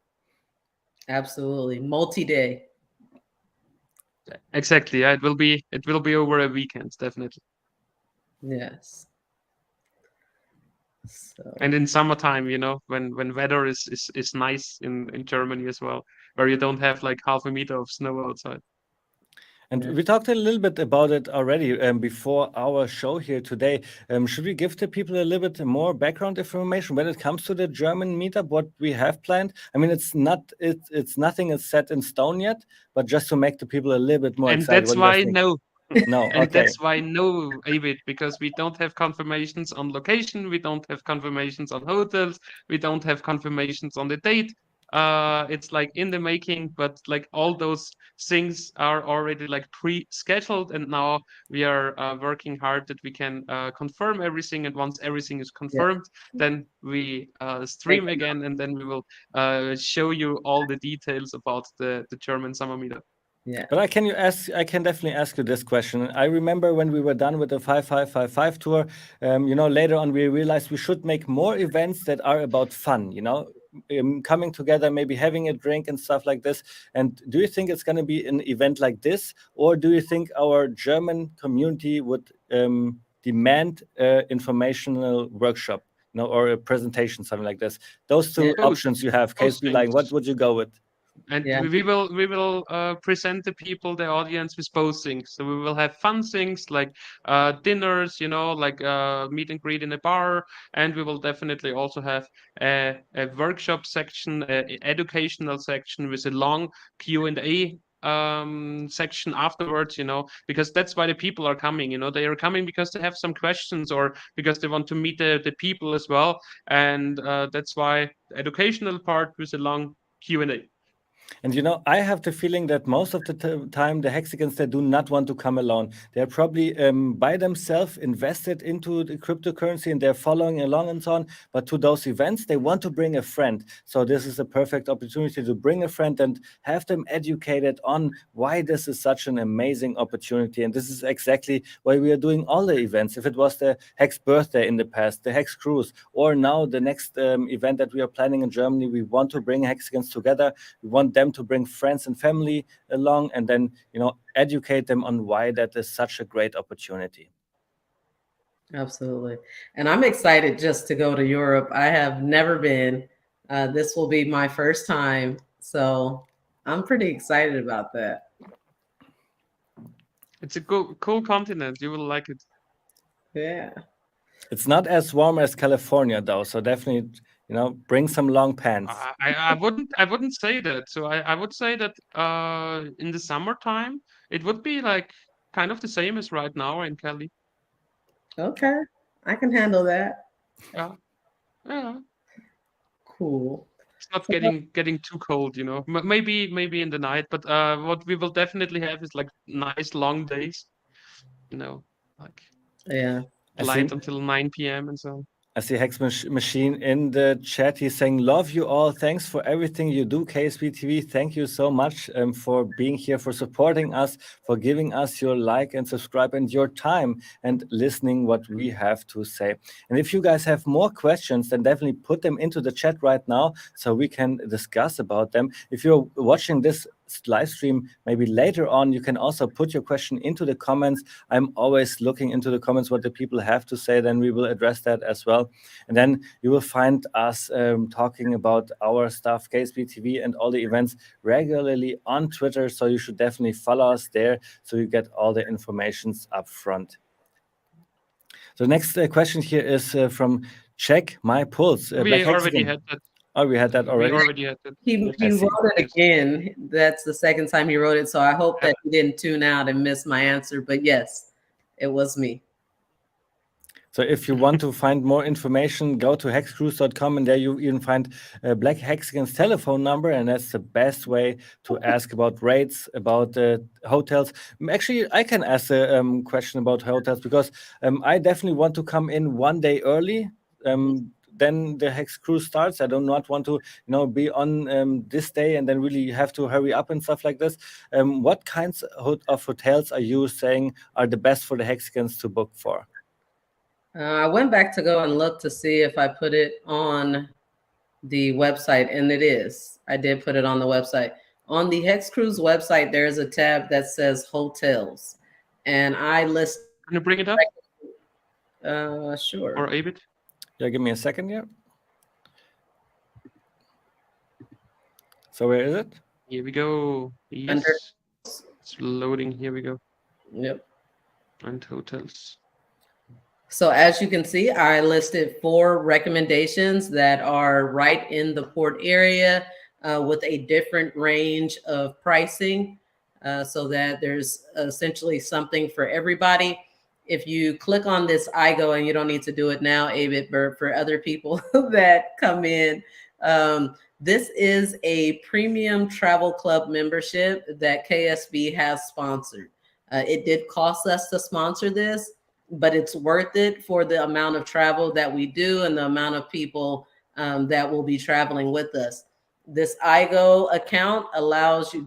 Absolutely, multi-day. Exactly. Yeah, it will be over a weekend, definitely. Yes. So. And in summertime, when weather is nice in Germany as well, where you don't have like half a meter of snow outside. And we talked a little bit about it already before our show here today. Should we give the people a little bit more background information when it comes to the German meetup, what we have planned? I mean, it's nothing is set in stone yet, but just to make the people a little bit more excited. And that's why no. No, and okay. That's why no, David, because we don't have confirmations on location, we don't have confirmations on hotels, we don't have confirmations on the date. It's like in the making, but like all those things are already like pre-scheduled, and now we are working hard that we can confirm everything. And once everything is confirmed, then we stream again, and then we will show you all the details about the German summer meetup. Yeah. But I can definitely ask you this question. I remember when we were done with the 5555 tour, later on we realized we should make more events that are about fun, coming together, maybe having a drink and stuff like this. And do you think it's going to be an event like this, or do you think our German community would demand informational workshop, or a presentation, something like this? Those two options you have. KSB Lion, what would you go with? And we will present the people, the audience, with both things. So we will have fun things like dinners, like meet and greet in a bar, and we will definitely also have a workshop section, an educational section with a long Q&A section afterwards, because that's why the people are coming. They are coming because they have some questions or because they want to meet the people as well, and that's why the educational part with a long Q&A. And I have the feeling that most of the time the Hexicans, they do not want to come alone. They're probably by themselves invested into the cryptocurrency and they're following along and so on. But to those events, they want to bring a friend. So this is a perfect opportunity to bring a friend and have them educated on why this is such an amazing opportunity. And this is exactly why we are doing all the events. If it was the Hex birthday in the past, the Hex cruise, or now the next event that we are planning in Germany, we want to bring Hexicans together. We want them to bring friends and family along and then, educate them on why that is such a great opportunity. Absolutely. And I'm excited just to go to Europe. I have never been. This will be my first time. So I'm pretty excited about that. It's a cool continent. You will like it. Yeah. It's not as warm as California, though. So definitely, bring some long pants. I wouldn't say that. So I would say that in the summertime it would be like kind of the same as right now in Cali. Okay, I can handle that. Yeah. Cool. It's not getting too cold, Maybe in the night, but what we will definitely have is like nice long days, like light until 9 p.m. and so on. I see Hex Machine in the chat. He's saying, love you all. Thanks for everything you do, KSB TV. Thank you so much for being here, for supporting us, for giving us your like and subscribe and your time and listening what we have to say. And if you guys have more questions, then definitely put them into the chat right now so we can discuss about them. If you're watching this live stream, maybe later on, you can also put your question into the comments. I'm always looking into the comments what the people have to say, then we will address that as well. And then you will find us talking about our stuff, KSB TV and all the events regularly on Twitter, so you should definitely follow us there so you get all the informations up front. So the next question here is from Check My Pulse. We already had that. Oh, we had that already? We already had that. He wrote it again. That's the second time he wrote it. So I hope that he didn't tune out and miss my answer. But yes, it was me. So if you want to find more information, go to hexcruise.com, and there you even find Black Hexican's telephone number, and that's the best way to ask about rates, about hotels. Actually, I can ask a question about hotels, because I definitely want to come in one day early. Then the Hex cruise starts. I do not want to, be on this day and then really have to hurry up and stuff like this. What kinds of hotels are you saying are the best for the Hexicans to book for? I went back to go and look to see if I put it on the website, and it is. I did put it on the website. On the Hex Cruise website, there is a tab that says hotels, and I list. Can you bring it up? Sure. Or Abit? Yeah, give me a second here. So where is it? Here we go. Yes. It's loading. Here we go. Yep. And hotels. So as you can see, I listed 4 recommendations that are right in the port area with a different range of pricing so that there's essentially something for everybody. If you click on this IGO, and you don't need to do it now, Abit, but for other people that come in, this is a premium travel club membership that KSB has sponsored. It did cost us to sponsor this, but it's worth it for the amount of travel that we do and the amount of people that will be traveling with us. This IGO account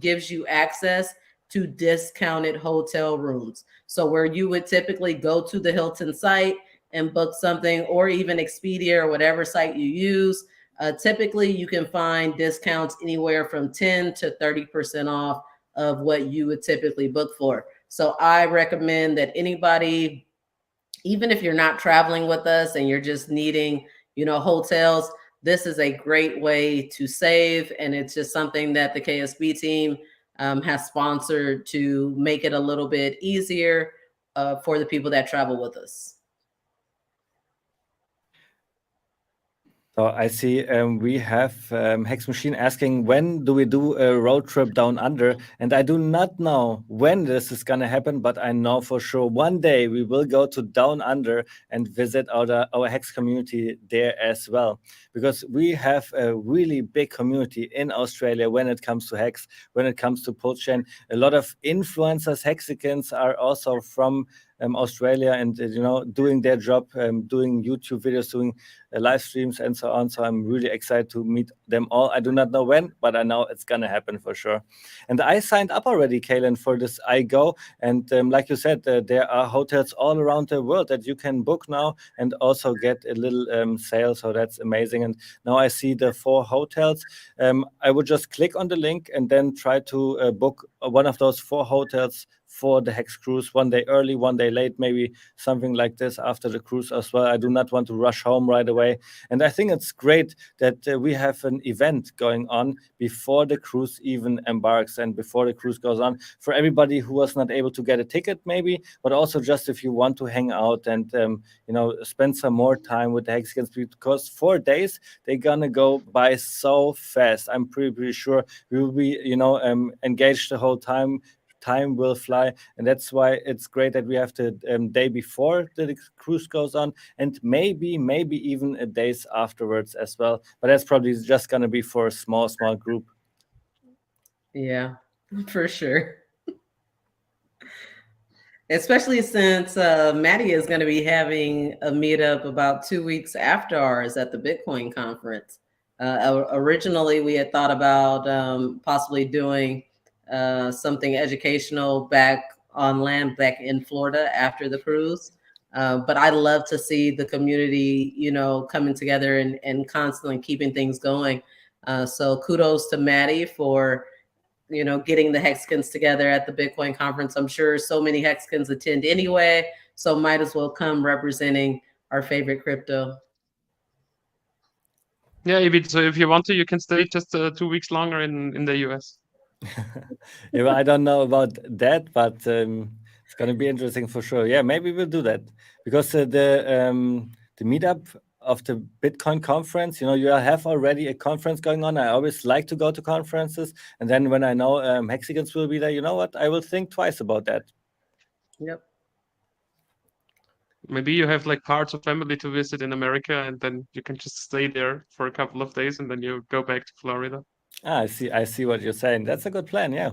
gives you access to discounted hotel rooms. So where you would typically go to the Hilton site and book something, or even Expedia or whatever site you use, typically you can find discounts anywhere from 10 to 30% off of what you would typically book for. So I recommend that anybody, even if you're not traveling with us and you're just needing, hotels, this is a great way to save. And it's just something that the KSB team has sponsored to make it a little bit easier for the people that travel with us. So I see we have Hex Machine asking, when do we do a road trip down under? And I do not know when this is going to happen, but I know for sure one day we will go to down under and visit our Hex community there as well. Because we have a really big community in Australia when it comes to Hex, when it comes to Pulse-Chain. A lot of influencers, Hexicans, are also from Australia and doing their job, doing YouTube videos, doing live streams and so on. So I'm really excited to meet them all. I do not know when, but I know it's gonna happen for sure. And I signed up already, Kaylin, for this IGO. And like you said, there are hotels all around the world that you can book now and also get a little sale. So that's amazing. And now I see the 4 hotels. I would just click on the link and then try to book one of those 4 hotels for the Hex cruise, one day early, one day late, maybe something like this after the cruise as well. I do not want to rush home right away. And I think it's great that we have an event going on before the cruise even embarks and before the cruise goes on, for everybody who was not able to get a ticket maybe, but also just if you want to hang out and spend some more time with the Hexicans, because 4 days, they're gonna go by so fast. I'm pretty sure we will be engaged the whole time. Time will fly, and that's why it's great that we have the day before the cruise goes on, and maybe even a days afterwards as well. But that's probably just going to be for a small group. Yeah, for sure. Especially since Maddie is going to be having a meetup about 2 weeks after ours at the Bitcoin conference. Originally, we had thought about possibly doing something educational back on land back in Florida after the cruise. But I love to see the community, coming together and constantly keeping things going. So kudos to Maddie for, getting the Hexicans together at the Bitcoin conference. I'm sure so many Hexicans attend anyway, so might as well come representing our favorite crypto. Yeah, Ibit, so if you want to, you can stay just 2 weeks longer in the US. Yeah, well, I don't know about that, but it's going to be interesting for sure. Yeah, maybe we'll do that because the meetup of the Bitcoin conference, you have already a conference going on. I always like to go to conferences, and then when I know Hexicans will be there, you know what? I will think twice about that. Yep. Maybe you have like parts of family to visit in America, and then you can just stay there for a couple of days, and then you go back to Florida. I see what you're saying. That's a good plan. Yeah.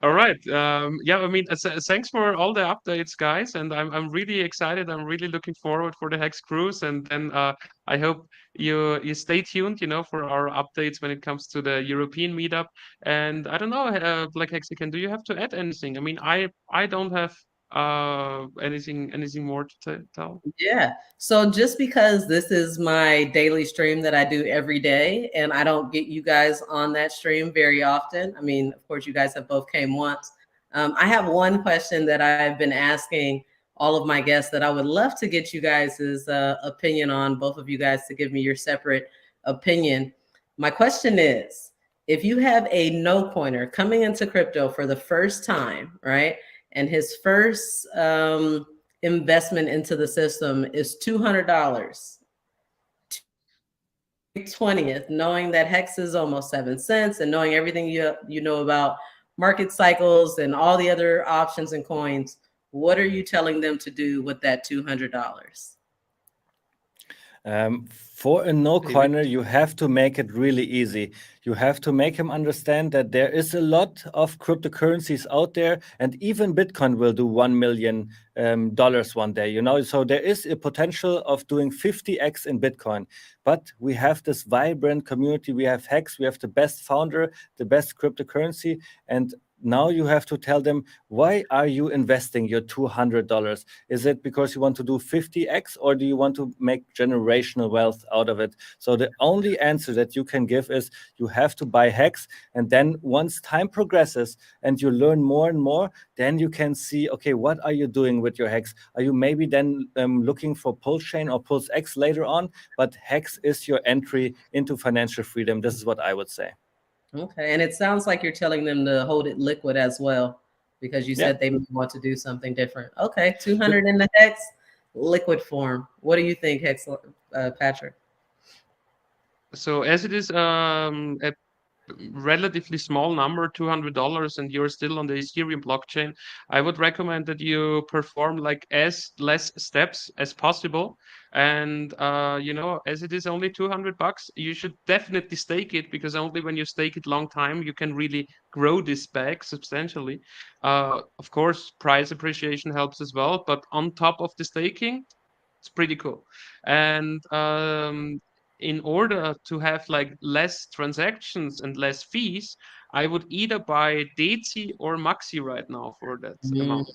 All right. Yeah, I mean, thanks for all the updates, guys, and I'm really excited. I'm really looking forward for the Hex cruise, and then I hope you stay tuned, for our updates when it comes to the European meetup. And I don't know, Black HEXican, do you have to add anything? I mean, I don't have anything more to tell. Yeah. So just because this is my daily stream that I do every day, and I don't get you guys on that stream very often. I mean, of course, you guys have both came once. I have one question that I've been asking all of my guests that I would love to get you guys' opinion on, both of you guys to give me your separate opinion. My question is, if you have a no coiner coming into crypto for the first time, right? And his first investment into the system is $200. 20th, knowing that Hex is almost 7 cents and knowing everything you know about market cycles and all the other options and coins, what are you telling them to do with that $200? For a no coiner, you have to make it really easy. You have to make him understand that there is a lot of cryptocurrencies out there, and even Bitcoin will do $1 million one day, so there is a potential of doing 50x in Bitcoin. But we have this vibrant community. We have Hex, we have the best founder, the best cryptocurrency, and now you have to tell them, why are you investing your $200? Is it because you want to do 50x, or do you want to make generational wealth out of it? So the only answer that you can give is you have to buy Hex, and then once time progresses and you learn more and more, then you can see, okay, what are you doing with your Hex? Are you maybe then looking for Pulse Chain or Pulse X later on? But Hex is your entry into financial freedom. This is what I would say. Okay, and it sounds like you're telling them to hold it liquid as well, because you said they want to do something different. Okay, 200 in the Hex liquid form. What do you think, Hex, Patrick? So as it is a relatively small number, $200, and you're still on the Ethereum blockchain, I would recommend that you perform like as less steps as possible. And as it is only $200, you should definitely stake it, because only when you stake it long time, you can really grow this bag substantially. Of course, price appreciation helps as well, but on top of the staking, it's pretty cool. And in order to have like less transactions and less fees, I would either buy HEXy or Maxi right now for that amount.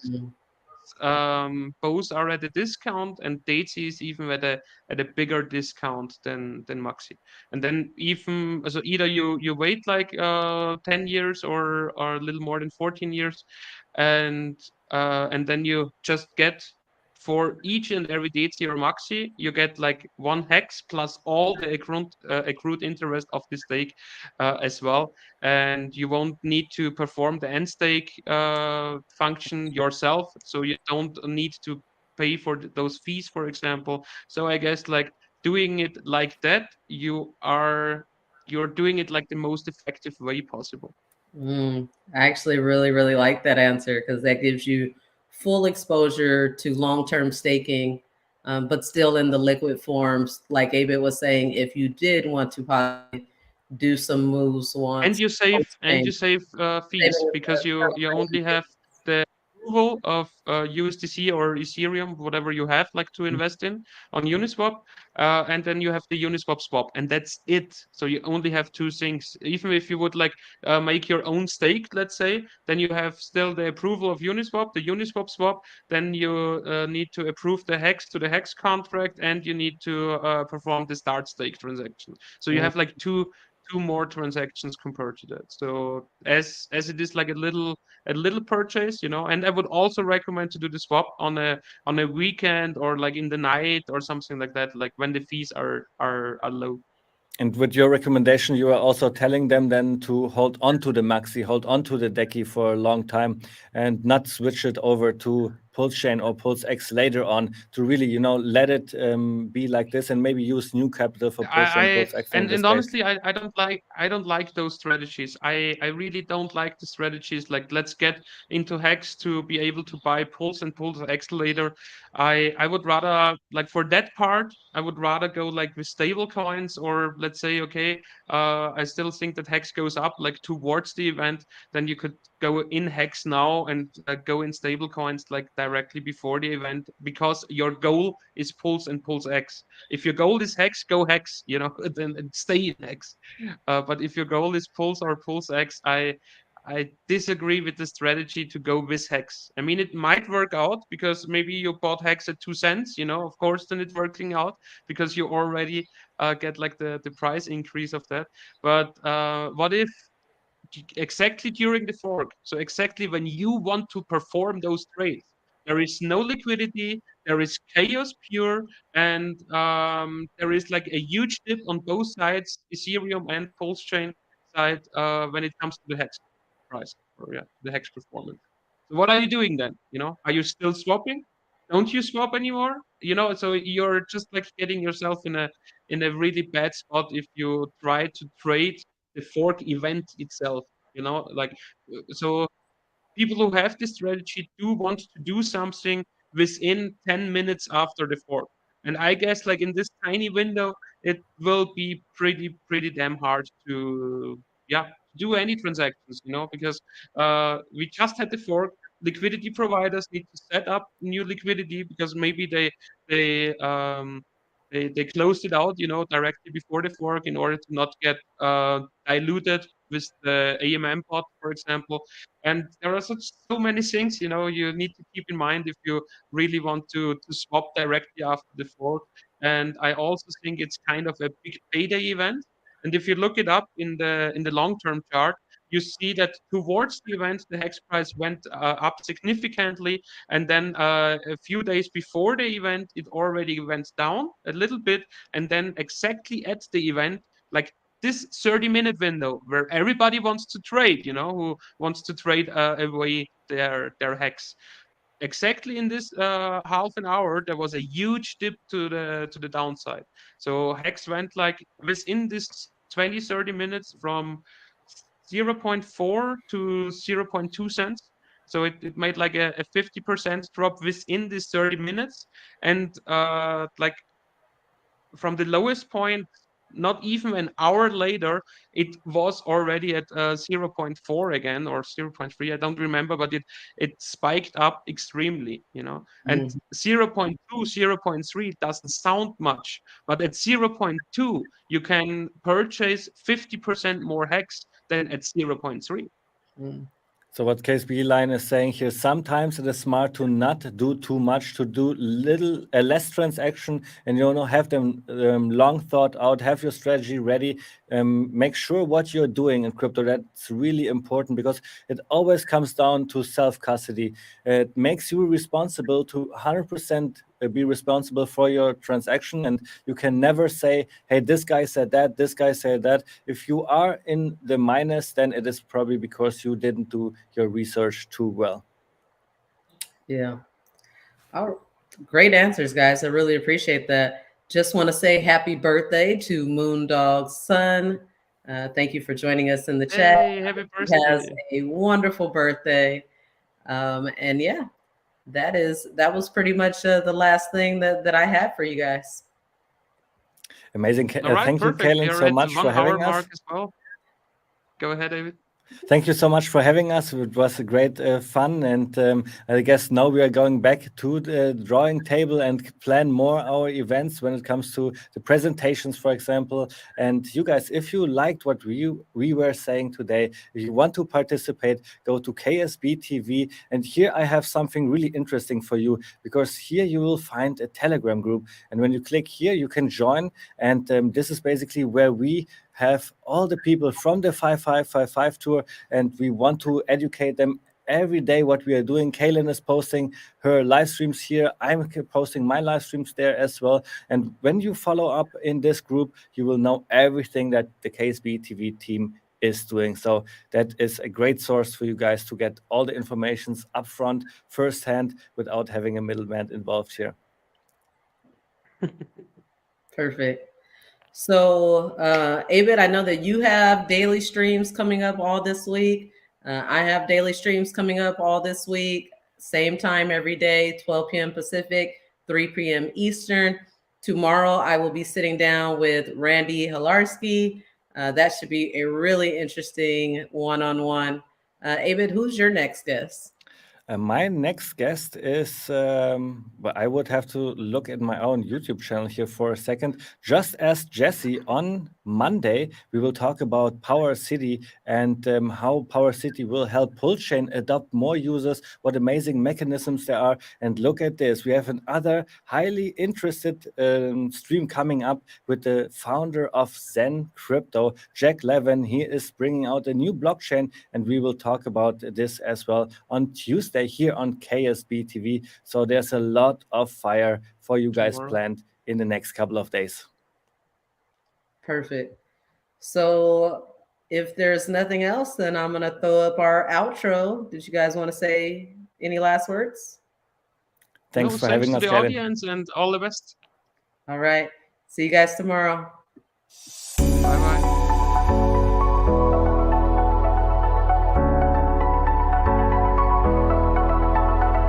Both are at a discount, and HEXy is even at a bigger discount than Maxi. And then even so, either you wait like 10 years or a little more than 14 years, and then you just get, for each and every HEXy or Maxi, you get like 1 hex plus all the accrued interest of the stake as well. And you won't need to perform the end stake function yourself. So you don't need to pay for those fees, for example. So I guess like doing it like that, you're doing it like the most effective way possible. I actually really, really like that answer, because that gives you full exposure to long-term staking, but still in the liquid forms. Like Abit was saying, if you did want to possibly do some moves once, and you save fees, because you only have the approval of USDC or Ethereum, whatever you have like to invest in on Uniswap, and then you have the Uniswap swap, and that's it. So you only have 2 things. Even if you would like make your own stake, let's say, then you have still the approval of Uniswap, the Uniswap swap, then you need to approve the Hex to the Hex contract, and you need to perform the start stake transaction. So you have like two 2 more transactions compared to that. So as it is like a little purchase, you know, and I would also recommend to do the swap on a weekend or like in the night or something like that, like when the fees are low. And with your recommendation, you are also telling them then to hold on to the maxi, hold on to the decky for a long time, and not switch it over to Pulse Chain or Pulse X later on, to really, you know, let it be like this, and maybe use new capital for Pulse Chain, Pulse X. And honestly, I don't like those strategies. I really don't like the strategies like let's get into Hex to be able to buy Pulse and Pulse X later. I would rather, like, for that part, I would rather go like with stable coins, or let's say, okay, I still think that Hex goes up like towards the event, then you could go in Hex now and go in stable coins like directly before the event, because your goal is Pulse and Pulse X. If your goal is Hex, go Hex, you know, then stay in Hex. But if your goal is Pulse or Pulse X, I disagree with the strategy to go with Hex. I mean, it might work out because maybe you bought Hex at 2 cents, you know, of course, then it's working out because you already get like the price increase of that. But what if exactly during the fork, so exactly when you want to perform those trades, there is no liquidity, there is chaos pure, and there is like a huge dip on both sides, Ethereum and Pulse Chain side, when it comes to the Hex price, or yeah, the Hex performance. So what are you doing then? You know, are you still swapping? Don't you swap anymore? You know, so you're just like getting yourself in a really bad spot if you try to trade the fork event itself. You know, like, so people who have this strategy do want to do something within 10 minutes after the fork. And I guess like in this tiny window, it will be pretty damn hard to, yeah, do any transactions, you know, because we just had the fork. Liquidity providers need to set up new liquidity because maybe they they closed it out, you know, directly before the fork in order to not get diluted with the AMM bot, for example. And there are so many things, you know, you need to keep in mind if you really want to swap directly after the fork. And I also think it's kind of a big payday event. And if you look it up in the long-term chart, you see that towards the event, the hex price went up significantly, and then a few days before the event, it already went down a little bit, and then exactly at the event, like this 30-minute window where everybody wants to trade, you know, who wants to trade away their hex. Exactly in this half an hour, there was a huge dip to the downside. So hex went like within this 20-30 minutes from 0.4 to 0.2 cents. So it made like a 50% drop within this 30 minutes. And like from the lowest point, not even an hour later, it was already at 0.4 again, or 0.3. I don't remember, but it spiked up extremely, you know. And 0.2, 0.3 doesn't sound much, but at 0.2, you can purchase 50% more hex than at 0.3. So what KSB Lion is saying here, sometimes it is smart to not do too much, to do less transaction, and, you know, have them long thought out, have your strategy ready, make sure what you're doing in crypto. That's really important, because it always comes down to self-custody. It makes you responsible to 100% be responsible for your transaction, and you can never say, hey, this guy said that, this guy said that. If you are in the minus, then it is probably because you didn't do your research too well. Yeah. Oh, great answers, guys. I really appreciate that. Just want to say happy birthday to Moondog's son. Thank you for joining us in the chat. Hey, happy birthday. He has a wonderful birthday. And yeah, that was pretty much the last thing that I had for you guys. Amazing. All right, thank perfect. you, Kaylin, so much for having us. Mark as well. Go ahead, David. Thank you so much for having us. It was a great fun, and I guess now we are going back to the drawing table and plan more our events when it comes to the presentations, for example. And you guys, if you liked what we were saying today, if you want to participate, go to KSB TV. And here I have something really interesting for you, because here you will find a Telegram group. And when you click here, you can join. And this is basically where we have all the people from the 5555 tour, and we want to educate them every day what we are doing. Kaylin is posting her live streams here. I'm posting my live streams there as well. And when you follow up in this group, you will know everything that the KSB TV team is doing. So that is a great source for you guys to get all the informations upfront, firsthand, without having a middleman involved here. Perfect. So, Abid, I know that you have daily streams coming up all this week. I have daily streams coming up all this week, same time every day, 12 p.m. Pacific, 3 p.m. Eastern. Tomorrow, I will be sitting down with Randy Hilarski. That should be a really interesting one-on-one. Abid, who's your next guest? My next guest is, but I would have to look at my own YouTube channel here for a second. Just as Jesse, on Monday, we will talk about Power City and how Power City will help Pullchain adopt more users, what amazing mechanisms there are. And look at this, we have another highly interested stream coming up with the founder of Zen Crypto, Jack Levin. He is bringing out a new blockchain, and we will talk about this as well on Tuesday here on KSB TV. So there's a lot of fire for you guys planned in the next couple of days. Perfect. So if there's nothing else, then I'm going to throw up our outro. Did you guys want to say any last words? Thanks for having us, to the audience, and all the best. All right. See you guys tomorrow. Bye-bye.